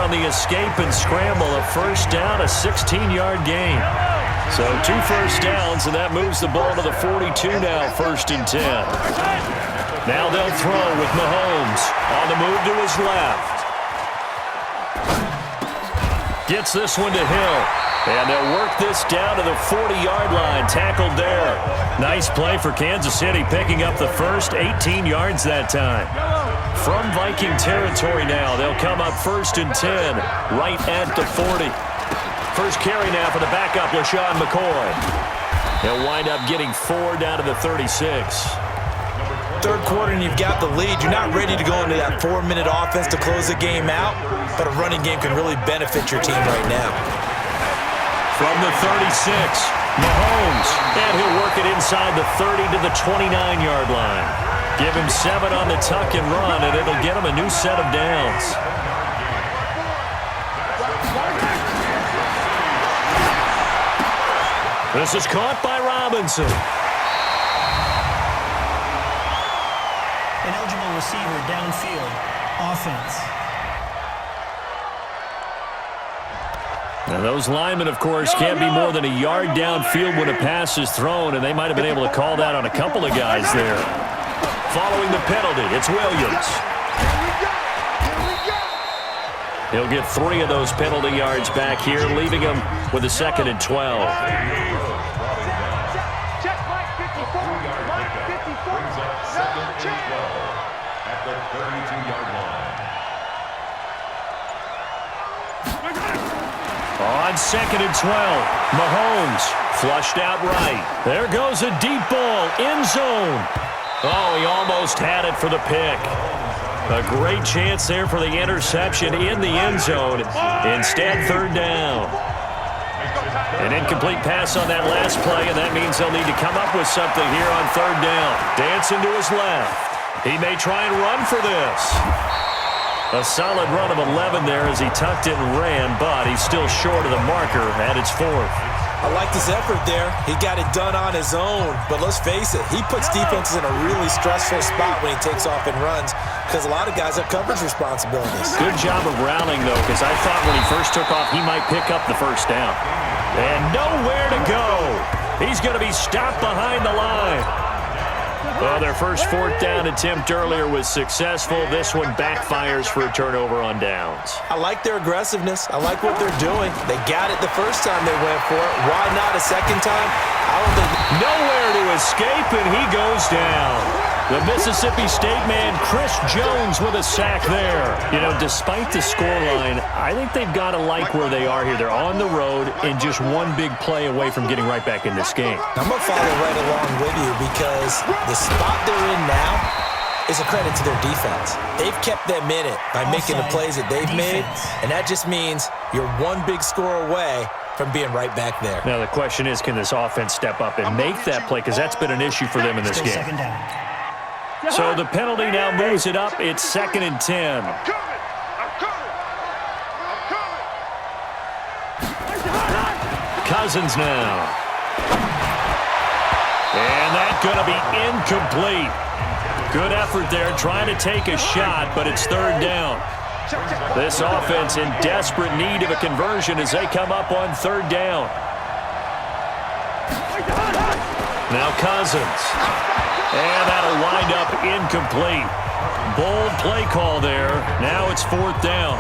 on the escape and scramble. A first down, a 16-yard gain. So 2 first downs, and that moves the ball to the 42 now, 1st and 10. Now they'll throw with Mahomes on the move to his left. Gets this one to Hill. And they'll work this down to the 40-yard line, tackled there. Nice play for Kansas City, picking up the first, 18 yards that time. From Viking territory now, they'll come up 1st and 10, right at the 40. First carry now for the backup, LaShawn McCoy. He'll wind up getting 4 down to the 36. Third quarter and you've got the lead. You're not ready to go into that 4-minute offense to close the game out, but a running game can really benefit your team right now. From the 36, Mahomes, and he'll work it inside the 30 to the 29-yard line. Give him 7 on the tuck and run, and it'll get him a new set of downs. This is caught by Robinson. An eligible receiver downfield. Offense. Now those linemen, of course, can't be more than a yard downfield when a pass is thrown, and they might have been able to call that on a couple of guys there. Following the penalty, it's Williams. He'll get 3 of those penalty yards back here, leaving him with a 2nd and 12. At the 32-yard line. On 2nd and 12, Mahomes flushed out right. There goes a deep ball, end zone. Oh, he almost had it for the pick. A great chance there for the interception in the end zone. Instead, 3rd down. An incomplete pass on that last play, and that means they'll need to come up with something here on 3rd down. Dancing to his left. He may try and run for this. A solid run of 11 there as he tucked it and ran, but he's still short of the marker at its 4th. I like this effort there. He got it done on his own, but let's face it, he puts defenses in a really stressful spot when he takes off and runs because a lot of guys have coverage responsibilities. Good job of rallying, though, because I thought when he first took off he might pick up the first down. And nowhere to go. He's going to be stopped behind the line. Well, their first 4th down attempt earlier was successful. This one backfires for a turnover on downs. I like their aggressiveness. I like what they're doing. They got it the first time they went for it. Why not a second time? I don't think... Nowhere to escape, and he goes down. The Mississippi State man, Chris Jones, with a sack there. You know, despite the scoreline, I think they've got to like where they are here. They're on the road and just one big play away from getting right back in this game. I'm going to follow right along with you because the spot they're in now is a credit to their defense. They've kept them in it by making the plays that they've made, and that just means you're one big score away from being right back there. Now the question is, can this offense step up and make that play? Because that's been an issue for them in this game. Second down. So the penalty now moves it up. It's 2nd and 10. Cousins now. And that's going to be incomplete. Good effort there trying to take a shot, but it's 3rd down. This offense in desperate need of a conversion as they come up on 3rd down. Now Cousins. And that'll wind up incomplete. Bold play call there. Now it's 4th down.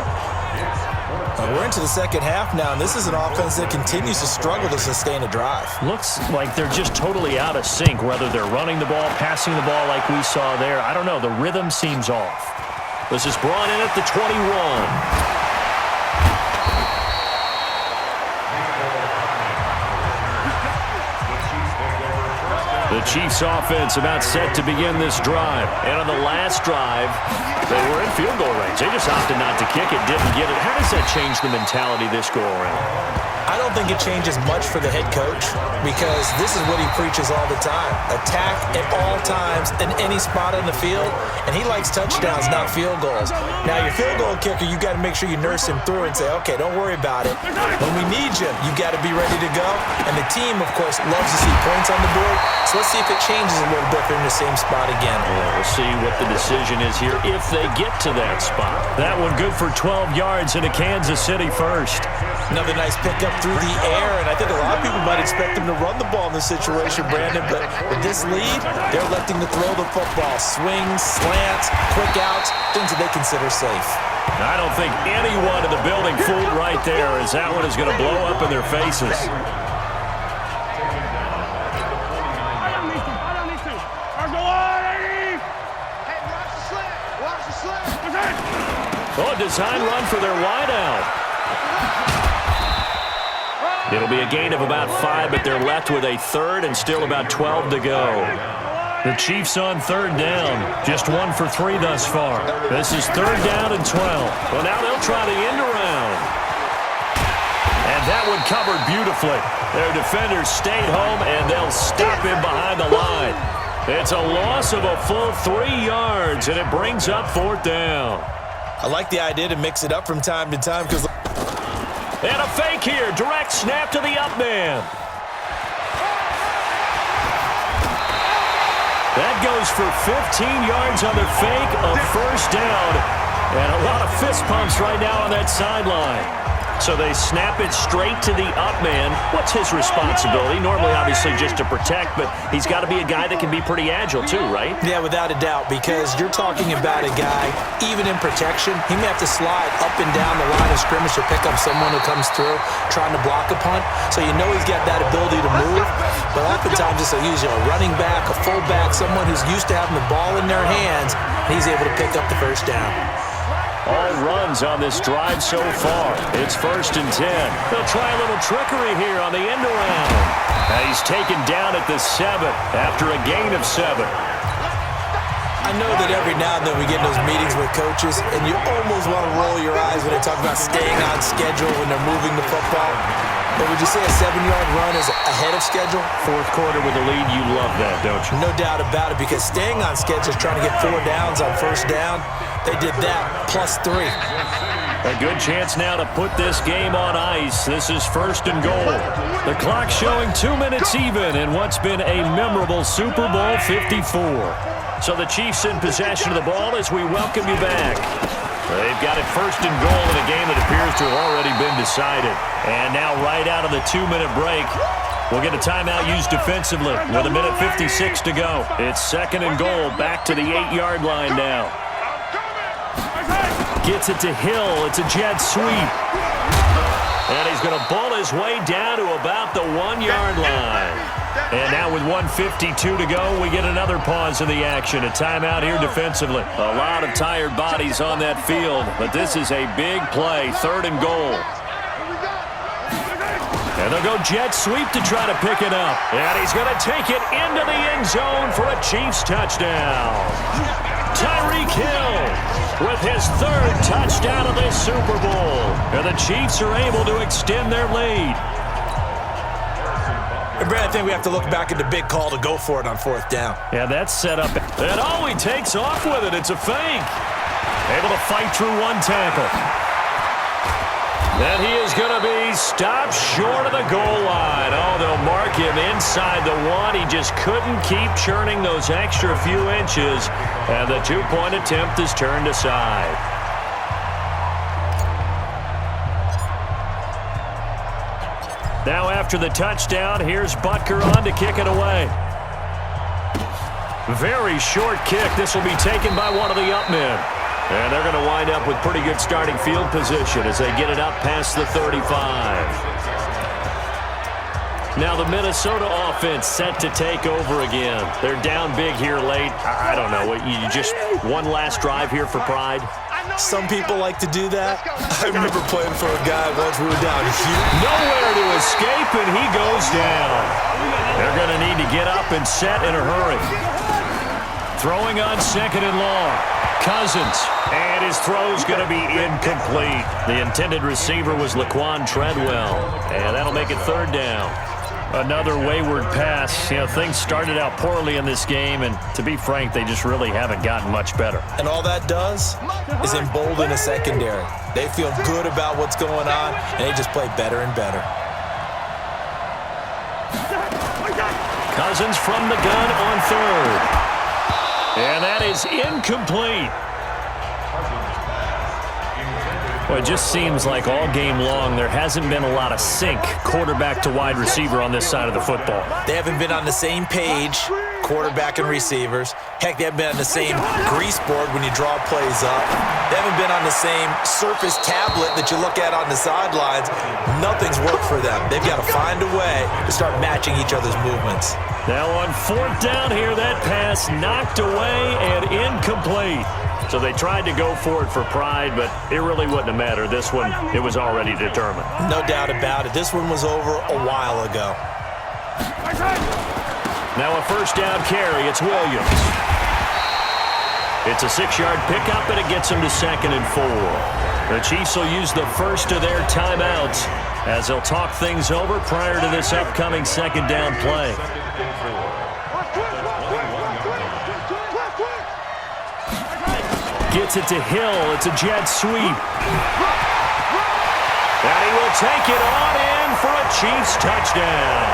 We're into the second half now, and this is an offense that continues to struggle to sustain a drive. Looks like they're just totally out of sync, whether they're running the ball, passing the ball like we saw there. I don't know. The rhythm seems off. This is brought in at the 21. The Chiefs offense about set to begin this drive. And on the last drive, they were in field goal range. They just opted not to kick it, didn't get it. How does that change the mentality this go around? I don't think it changes much for the head coach because this is what he preaches all the time. Attack at all times in any spot on the field, and he likes touchdowns, not field goals. Now, your field goal kicker, you got to make sure you nurse him through and say, okay, don't worry about it. When we need you, you got to be ready to go. And the team, of course, loves to see points on the board, so let's Let's see if it changes a little bit if they're in the same spot again. Yeah, we'll see what the decision is here if they get to that spot. That one good for 12 yards into Kansas City first. Another nice pickup through the air, and I think a lot of people might expect them to run the ball in this situation, Brandon, but with this lead, they're electing to throw the football. Swings, slants, quick outs, things that they consider safe. I don't think anyone in the building fooled right there, as that one is going to blow up in their faces. Oh, design run for their wideout. It'll be a gain of about 5, but they're left with a third and still about 12 to go. The Chiefs on third down. Just 1 for 3 thus far. This is third down and 12. Well, now they'll try the end around. And that one covered beautifully. Their defenders stayed home, and they'll stop him behind the line. It's a loss of a full 3 yards, and it brings up fourth down. I like the idea to mix it up from time to time because... And a fake here. Direct snap to the up man. That goes for 15 yards on the fake, a first down. And a lot of fist pumps right now on that sideline. So they snap it straight to the up man. What's his responsibility? Normally, obviously, just to protect, but he's got to be a guy that can be pretty agile too, right? Yeah, without a doubt, because you're talking about a guy, even in protection, he may have to slide up and down the line of scrimmage to pick up someone who comes through trying to block a punt. So you know he's got that ability to move, but oftentimes it's usually a running back, a fullback, someone who's used to having the ball in their hands, and he's able to pick up the first down. All runs on this drive so far. It's first and 10. They'll try a little trickery here on the end around. He's taken down at the 7 after a gain of 7. I know that every now and then we get in those meetings with coaches, and you almost want to roll your eyes when they talk about staying on schedule when they're moving the football. But would you say a 7-yard run is ahead of schedule? Fourth quarter with a lead, you love that, don't you? No doubt about it, because staying on schedule is trying to get 4 downs on first down. They did that, plus 3. A good chance now to put this game on ice. This is first and goal. The clock showing 2 minutes even in what's been a memorable Super Bowl 54. So the Chiefs in possession of the ball as we welcome you back. They've got it first and goal in a game that appears to have already been decided. And now right out of the 2-minute break, we'll get a timeout used defensively with 1:56 to go. It's second and goal, back to the 8-yard line now. Gets it to Hill. It's a jet sweep. And he's going to ball his way down to about the 1-yard line. And now with 1:52 to go, we get another pause in the action. A timeout here defensively. A lot of tired bodies on that field, but this is a big play, third and goal. And they'll go jet sweep to try to pick it up. And he's going to take it into the end zone for a Chiefs touchdown. Tyreek Hill with his third touchdown of this Super Bowl. And the Chiefs are able to extend their lead. And Brad, I think we have to look back at the big call to go for it on fourth down. Yeah, that's set up. And oh, he takes off with it. It's a fake. Able to fight through one tackle. And he is going to be stopped short of the goal line. Oh, they'll mark him inside the 1. He just couldn't keep churning those extra few inches. And the 2-point attempt is turned aside. Now after the touchdown, here's Butker on to kick it away. Very short kick. This will be taken by one of the up men. And they're going to wind up with pretty good starting field position as they get it up past the 35. Now the Minnesota offense set to take over again. They're down big here late. I don't know. You just one last drive here for pride? Some people like to do that. I remember playing for a guy once we were down here. Nowhere to escape, and he goes down. They're going to need to get up and set in a hurry. Throwing on second and long. Cousins, and his throw's going to be incomplete. The intended receiver was Laquan Treadwell, and that'll make it third down. Another wayward pass. You know, things started out poorly in this game, and to be frank, they just really haven't gotten much better. And all that does is embolden a secondary. They feel good about what's going on, and they just play better and better. Cousins from the gun on third. And that is incomplete. Well, it just seems like all game long there hasn't been a lot of sync quarterback to wide receiver on this side of the football. They haven't been on the same page, quarterback and receivers. Heck, they haven't been on the same grease board when you draw plays up. They haven't been on the same surface tablet that you look at on the sidelines. Nothing's worked for them. They've got to find a way to start matching each other's movements. Now on fourth down here, that pass knocked away and incomplete. So they tried to go for it for pride, but it really wouldn't have mattered. This one, it was already determined. No doubt about it. This one was over a while ago. Now a first down carry. It's Williams. It's a 6-yard pickup, and it gets him to 2nd and 4. The Chiefs will use the first of their timeouts as they'll talk things over prior to this upcoming second down play. Gets it to Hill. It's a jet sweep. And he will take it on in for a Chiefs touchdown.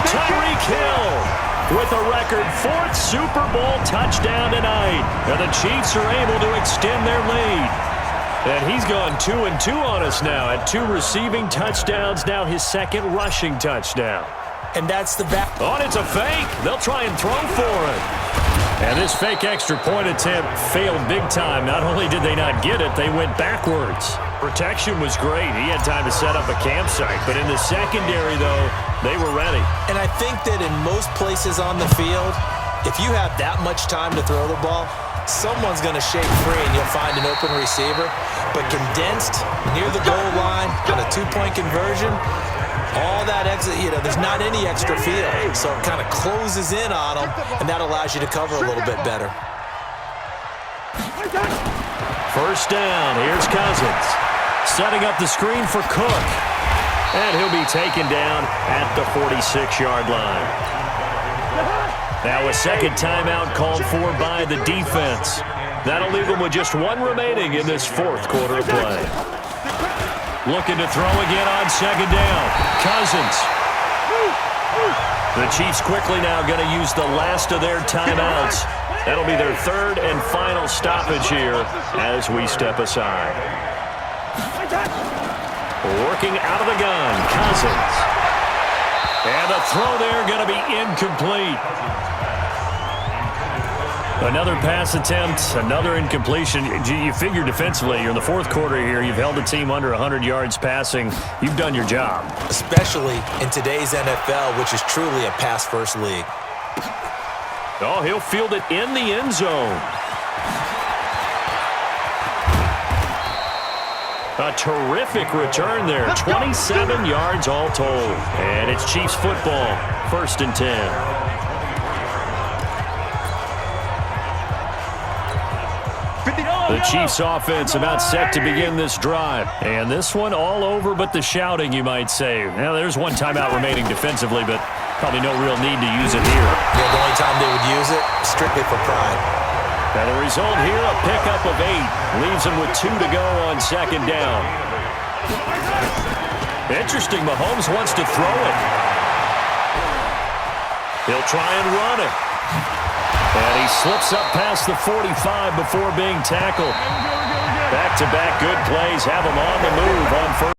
Tyreek Hill with a record 4th Super Bowl touchdown tonight. And the Chiefs are able to extend their lead. And he's gone 2-2 on us now at 2 receiving touchdowns, now his 2nd rushing touchdown. And that's the back. Oh, it's a fake. They'll try and throw for it. And this fake extra point attempt failed big time. Not only did they not get it, they went backwards. Protection was great. He had time to set up a campsite. But in the secondary, though, they were ready. And I think that in most places on the field, if you have that much time to throw the ball, someone's going to shake free and you'll find an open receiver. But condensed, near the goal line, on a 2-point conversion, all that exit, there's not any extra field. So it kind of closes in on them, and that allows you to cover a little bit better. First down. Here's Cousins. Setting up the screen for Cook. And he'll be taken down at the 46-yard line. Now a second timeout called for by the defense. That'll leave them with just 1 remaining in this 4th quarter of play. Looking to throw again on second down. Cousins. The Chiefs quickly now going to use the last of their timeouts. That'll be their 3rd and final stoppage here as we step aside. Working out of the gun, Cousins. And the throw there going to be incomplete. Another pass attempt, another incompletion. You figure defensively, you're in the 4th quarter here. You've held the team under 100 yards passing. You've done your job. Especially in today's NFL, which is truly a pass-first league. Oh, he'll field it in the end zone. A terrific return there. 27 yards all told. And it's Chiefs football. 1st and 10. The Chiefs offense about set to begin this drive. And this one all over but the shouting, you might say. Now, there's 1 timeout remaining defensively, but probably no real need to use it here. Yeah, the only time they would use it, strictly for pride. And the result here, a pickup of 8. Leaves them with 2 to go on second down. Interesting, Mahomes wants to throw it. He'll try and run it. And he slips up past the 45 before being tackled. Back-to-back good plays have him on the move on first.